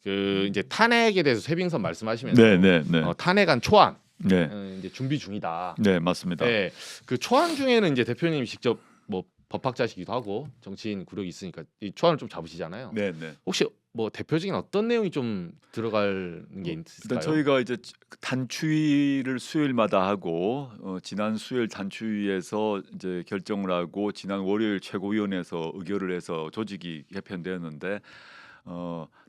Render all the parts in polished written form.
이제 탄핵에 대해서 최빙선 말씀하시면서 네네네. 탄핵안 초안 네. 이제 준비 중이다. 네, 맞습니다. 네, 그 초안 중에는 이제 대표님이 직접 뭐 법학자시기도 하고 정치인 구력이 있으니까 이 초안을 좀 잡으시잖아요. 네, 네. 혹시 뭐 대표적인 어떤 내용이 좀 들어갈 게 있을까요? 일단 저희가 이제 단추위를 수요일마다 하고 지난 수요일 단추위에서 이제 결정을 하고 지난 월요일 최고위원회에서 의결을 해서 조직이 개편되었는데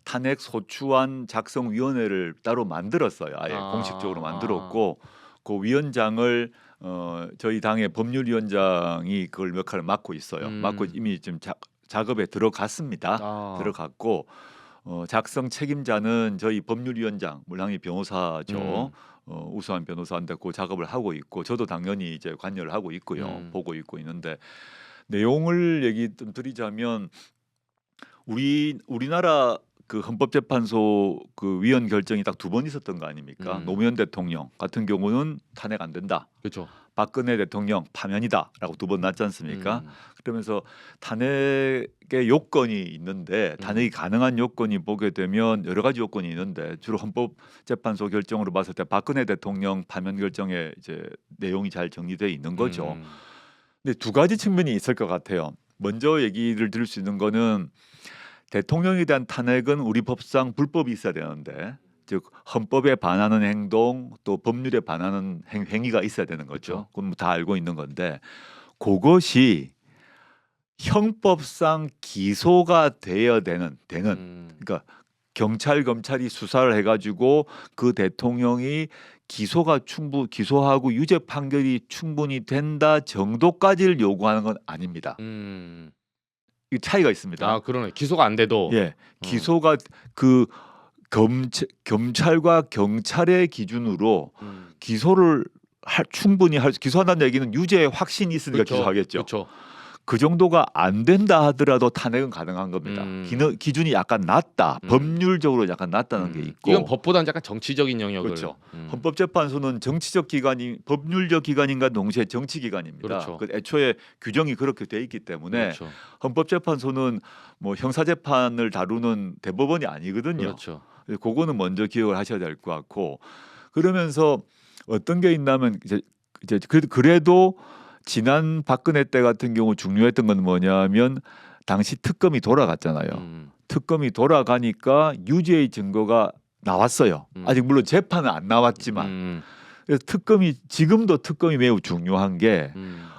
탄핵 소추안 작성 위원회를 따로 만들었어요. 아예 공식적으로 만들었고 그 위원장을 저희 당의 법률위원장이 그걸 역할을 맡고 있어요. 맡고 이미 지금 작업에 들어갔습니다. 들어갔고 작성 책임자는 저희 법률위원장 물랑이 변호사죠. 우수한 변호사인데 그 작업을 하고 있고 저도 당연히 이제 관여를 하고 있고요. 보고 있고 있는데 내용을 얘기 좀 드리자면 우리나라 그 헌법재판소 그 위원 결정이 딱 두 번 있었던 거 아닙니까? 노무현 대통령 같은 경우는 탄핵 안 된다. 그렇죠. 박근혜 대통령 파면이다라고 두 번 났지 않습니까? 그러면서 탄핵의 요건이 있는데 탄핵이 가능한 요건이 보게 되면 여러 가지 요건이 있는데 주로 헌법재판소 결정으로 봤을 때 박근혜 대통령 파면 결정에 이제 내용이 잘 정리되어 있는 거죠. 근데 두 가지 측면이 있을 것 같아요. 먼저 얘기를 드릴 수 있는 거는 대통령에 대한 탄핵은 우리 법상 불법이 있어야 되는데 즉 헌법에 반하는 행동 또 법률에 반하는 행위가 있어야 되는 거죠. 그건 뭐 다 알고 있는 건데 그것이 형법상 기소가 되어야 되는 그러니까 경찰 검찰이 수사를 해가지고 그 대통령이 기소하고 유죄 판결이 충분히 된다 정도까지를 요구하는 건 아닙니다. 이 차이가 있습니다. 그러네. 기소가 안 돼도 예, 기소가 그 검찰과 경찰의 기준으로 기소를 충분히 기소한다는 얘기는 유죄 확신이 있으니까 기소하겠죠. 그렇죠. 그 정도가 안 된다 하더라도 탄핵은 가능한 겁니다. 기준이 약간 낮다, 법률적으로 약간 낮다는 게 있고 이건 법보다는 약간 정치적인 영역을 그렇죠. 헌법재판소는 정치적 기관이 법률적 기관인가 동시에 정치 기관입니다. 그렇죠. 애초에 규정이 그렇게 돼 있기 때문에 그렇죠. 헌법재판소는 뭐 형사재판을 다루는 대법원이 아니거든요. 그렇죠. 그거는 먼저 기억을 하셔야 될 것 같고 그러면서 어떤 게 있냐면 이제 그래도 지난 박근혜 때 같은 경우 중요했던 건 뭐냐면 당시 특검이 돌아갔잖아요. 특검이 돌아가니까 유죄의 증거가 나왔어요. 아직 물론 재판은 안 나왔지만 그래서 지금도 특검이 매우 중요한 게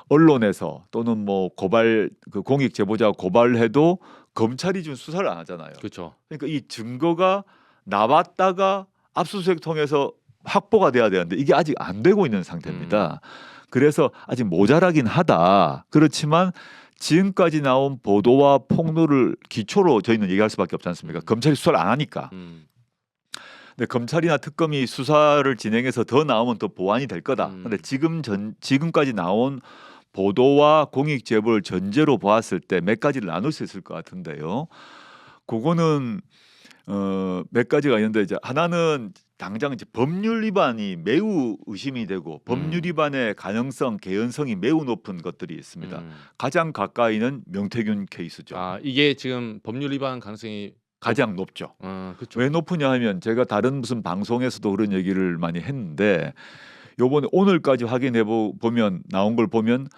언론에서 또는 뭐 공익 제보자 고발해도 검찰이 좀 수사를 안 하잖아요. 그렇죠. 그러니까 이 증거가 나왔다가 압수수색 통해서 확보가 돼야 되는데 이게 아직 안 되고 있는 상태입니다. 그래서 아직 모자라긴 하다. 그렇지만 지금까지 나온 보도와 폭로를 기초로 저희는 얘기할 수밖에 없지 않습니까? 검찰이 수사를 안 하니까. 근데 검찰이나 특검이 수사를 진행해서 더 나오면 또 보완이 될 거다. 근데 지금까지 나온 보도와 공익 제보를 전제로 보았을 때 몇 가지를 나눌 수 있을 것 같은데요. 그거는 몇 가지가 있는데 이제 하나는 당장 이제 법률 위반이 매우 의심이 되고 법률 위반의 가능성, 개연성이 매우 높은 것들이 있습니다. 가장 가까이는 명태균 케이스죠. 이게 지금 법률 위반 가능성이 가장 높죠. 그렇죠. 왜 높으냐 하면 제가 다른 무슨 방송에서도 그런 얘기를 많이 했는데 요번에 오늘까지 확인해 보면 나온 걸 보면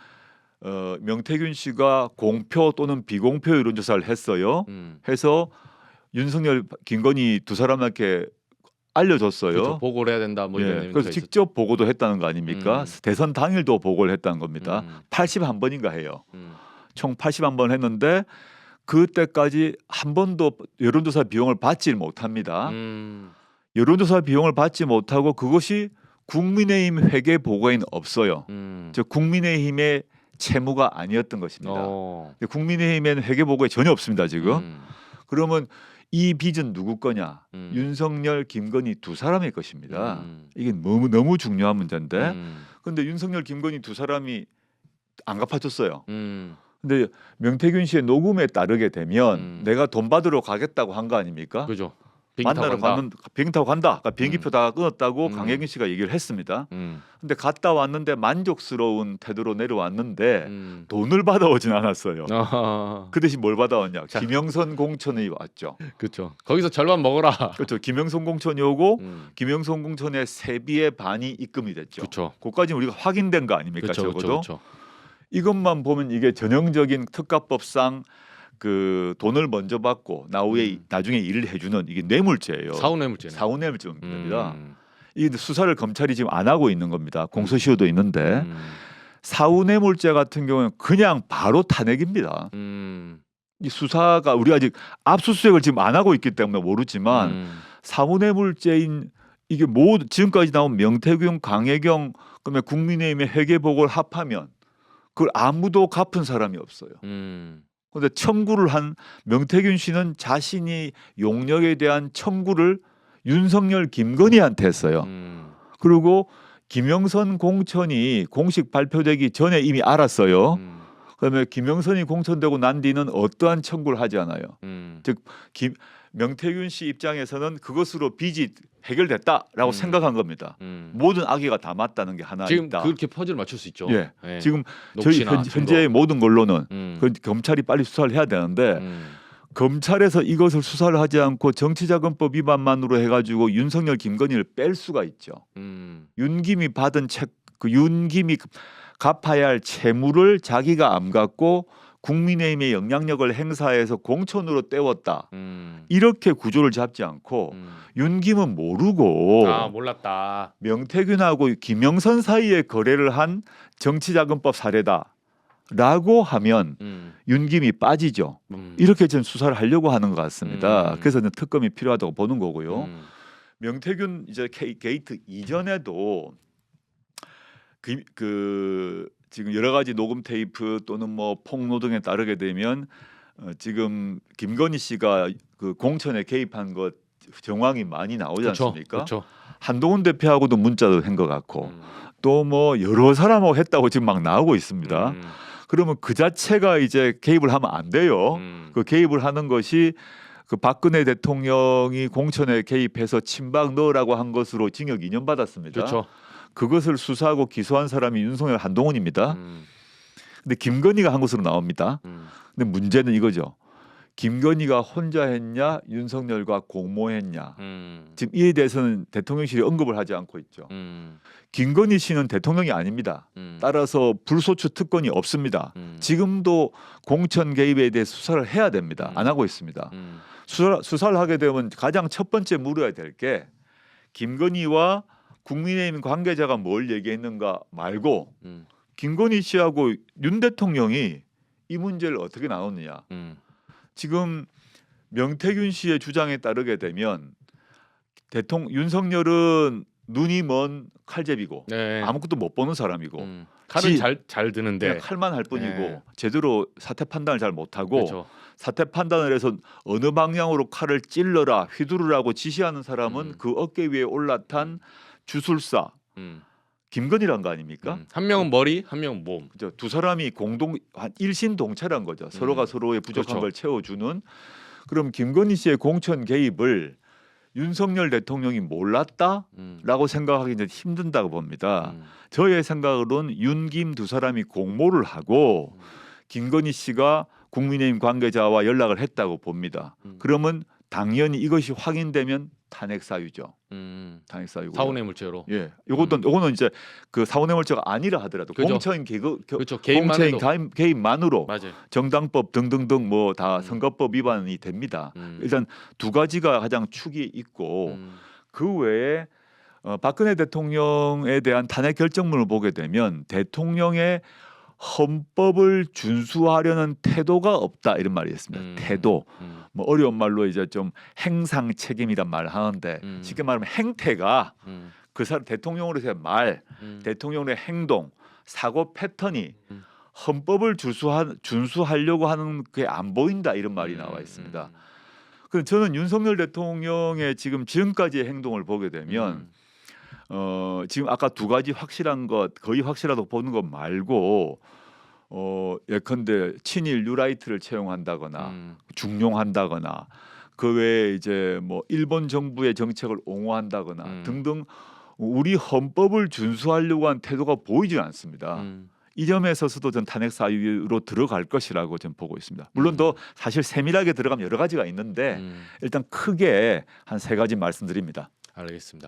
명태균 씨가 공표 또는 비공표 여론조사를 했어요. 해서 윤석열, 김건희 두 사람한테 알려줬어요. 그렇죠. 보고를 해야 된다. 뭐 이런 그래서 직접 보고도 했다는 거 아닙니까? 대선 당일도 보고를 했다는 겁니다. 81번인가 해요. 총 81번 했는데 그때까지 한 번도 여론조사 비용을 받지 못합니다. 여론조사 비용을 받지 못하고 그것이 국민의힘 회계 보고에는 없어요. 즉 국민의힘의 채무가 아니었던 것입니다. 국민의힘에는 회계 보고에 전혀 없습니다. 지금. 그러면 이 빚은 누구 거냐? 윤석열, 김건희 두 사람의 것입니다. 이게 너무 중요한 문제인데 근데 윤석열, 김건희 두 사람이 안 갚아줬어요. 근데 명태균 씨의 녹음에 따르게 되면 내가 돈 받으러 가겠다고 한 거 아닙니까? 그죠. 비행기 타고 만나러 간다. 가는 비행기 타고 간다. 그러니까 비행기표 다 끊었다고 음. 강혜경 씨가 얘기를 했습니다. 음. 근데 갔다 왔는데 만족스러운 태도로 내려왔는데 음. 돈을 받아오진 않았어요. 아. 그 대신 뭘 받아왔냐? 자. 김영선 공천이 왔죠. 그렇죠. 거기서 절반 먹어라. 그렇죠. 김영선 공천이 오고 음. 김영선 공천의 세비의 반이 입금이 됐죠. 그렇죠. 그까지는 우리가 확인된 거 아닙니까? 그렇죠. 적어도 그렇죠. 이것만 보면 이게 전형적인 특가법상 그 돈을 먼저 받고 나중에 일을 해주는 이게 뇌물죄예요. 사후뇌물죄네. 사후뇌물죄입니다. 이 수사를 검찰이 지금 안 하고 있는 겁니다. 공소시효도 있는데 음. 사후뇌물죄 같은 경우는 그냥 바로 탄핵입니다. 이 수사가 우리 아직 압수수색을 지금 안 하고 있기 때문에 모르지만 사후뇌물죄인 이게 모두 지금까지 나온 명태균, 강혜경, 그다음에 국민의힘의 회계복을 합하면 그걸 아무도 갚은 사람이 없어요. 그런데 청구를 한 명태균 씨는 자신이 용역에 대한 청구를 윤석열, 김건희한테 했어요. 그리고 김영선 공천이 공식 발표되기 전에 이미 알았어요. 그다음에 김영선이 공천되고 난 뒤는 어떠한 청구를 하지 않아요. 즉 명태균 씨 입장에서는 그것으로 빚이 해결됐다라고 생각한 겁니다. 모든 악의가 다 맞다는 게 하나 지금 있다. 그렇게 퍼즐을 맞출 수 있죠. 예. 예. 지금 저희 녹취나 현재의 모든 걸로는 증거. 그 검찰이 빨리 수사를 해야 되는데 검찰에서 이것을 수사를 하지 않고 정치자금법 위반만으로 해가지고 윤석열, 김건희를 뺄 수가 있죠. 윤김이 받은 윤김이 갚아야 할 채무를 자기가 안 갚고 국민의힘의 영향력을 행사해서 공천으로 때웠다. 이렇게 구조를 잡지 않고 윤김은 모르고 아 몰랐다. 명태균하고 김영선 사이에 거래를 한 정치자금법 사례다라고 하면 윤김이 빠지죠. 이렇게 지금 수사를 하려고 하는 것 같습니다. 그래서 특검이 필요하다고 보는 거고요. 명태균 이제 게이트 이전에도 지금 여러 가지 녹음 테이프 또는 뭐 폭로 등에 따르게 되면 지금 김건희 씨가 그 공천에 개입한 것 정황이 많이 나오지 않습니까? 그렇죠. 한동훈 대표하고도 문자도 한 것 같고 또 뭐 여러 사람하고 했다고 지금 막 나오고 있습니다. 그러면 그 자체가 이제 개입을 하면 안 돼요. 그 개입을 하는 것이 그 박근혜 대통령이 공천에 개입해서 친박 넣으라고 한 것으로 징역 2년 받았습니다. 그렇죠. 그것을 수사하고 기소한 사람이 윤석열, 한동훈입니다. 근데 김건희가 한 것으로 나옵니다. 근데 문제는 이거죠. 김건희가 혼자 했냐, 윤석열과 공모했냐. 지금 이에 대해서는 대통령실이 언급을 하지 않고 있죠. 김건희 씨는 대통령이 아닙니다. 따라서 불소추 특권이 없습니다. 지금도 공천 개입에 대해 수사를 해야 됩니다. 안 하고 있습니다. 수사를 하게 되면 가장 첫 번째 물어야 될 게 김건희와 국민의힘 관계자가 뭘 얘기했는가 말고 김건희 씨하고 윤 대통령이 이 문제를 어떻게 나눴느냐. 지금 명태균 씨의 주장에 따르게 되면 윤석열은 눈이 먼 칼제비고 네. 아무것도 못 보는 사람이고 칼은 잘 드는데 그냥 칼만 할 뿐이고 네. 제대로 사태 판단을 잘 못하고 그렇죠. 사태 판단을 해서 어느 방향으로 칼을 찔러라 휘두르라고 지시하는 사람은 그 어깨 위에 올라탄 주술사 김건희란 거 아닙니까? 한 명은 머리, 한 명은 몸. 그죠? 두 사람이 공동 일신동체란 거죠. 서로가 서로의 부족한 그렇죠. 걸 채워주는. 그럼 김건희 씨의 공천 개입을 윤석열 대통령이 몰랐다라고 생각하기는 힘든다고 봅니다. 저의 생각으로는 윤김 두 사람이 공모를 하고 김건희 씨가 국민의힘 관계자와 연락을 했다고 봅니다. 그러면 당연히 이것이 확인되면 탄핵 사유죠. 탄핵 사유고. 사후뇌물죄로. 예, 요거는 이제 그 사후뇌물죄가 아니라 하더라도 그죠. 공천 그렇죠. 개입만 해도. 개입만으로 맞아요. 정당법 등등등 뭐 다 선거법 위반이 됩니다. 일단 두 가지가 가장 축이 있고 그 외에 박근혜 대통령에 대한 탄핵 결정문을 보게 되면 대통령의 헌법을 준수하려는 태도가 없다 이런 말이 있습니다. 태도. 뭐 어려운 말로 이제 좀 행상 책임이란 말을 하는데 쉽게 말하면 행태가 그 사람 대통령으로서의 말, 대통령의 행동, 사고 패턴이 헌법을 준수하려고 하는 게 안 보인다 이런 말이 나와 있습니다. 그래서 저는 윤석열 대통령의 지금까지의 행동을 보게 되면 지금 아까 두 가지 확실한 것 거의 확실하다고 보는 것 말고 예컨대 친일 뉴라이트를 채용한다거나 중용한다거나 그 외에 이제 뭐 일본 정부의 정책을 옹호한다거나 등등 우리 헌법을 준수하려고 한 태도가 보이지 않습니다. 이 점에 있어서도 전 탄핵 사유로 들어갈 것이라고 저는 보고 있습니다. 물론 더 사실 세밀하게 들어가면 여러 가지가 있는데 일단 크게 한 3가지 말씀드립니다. 알겠습니다.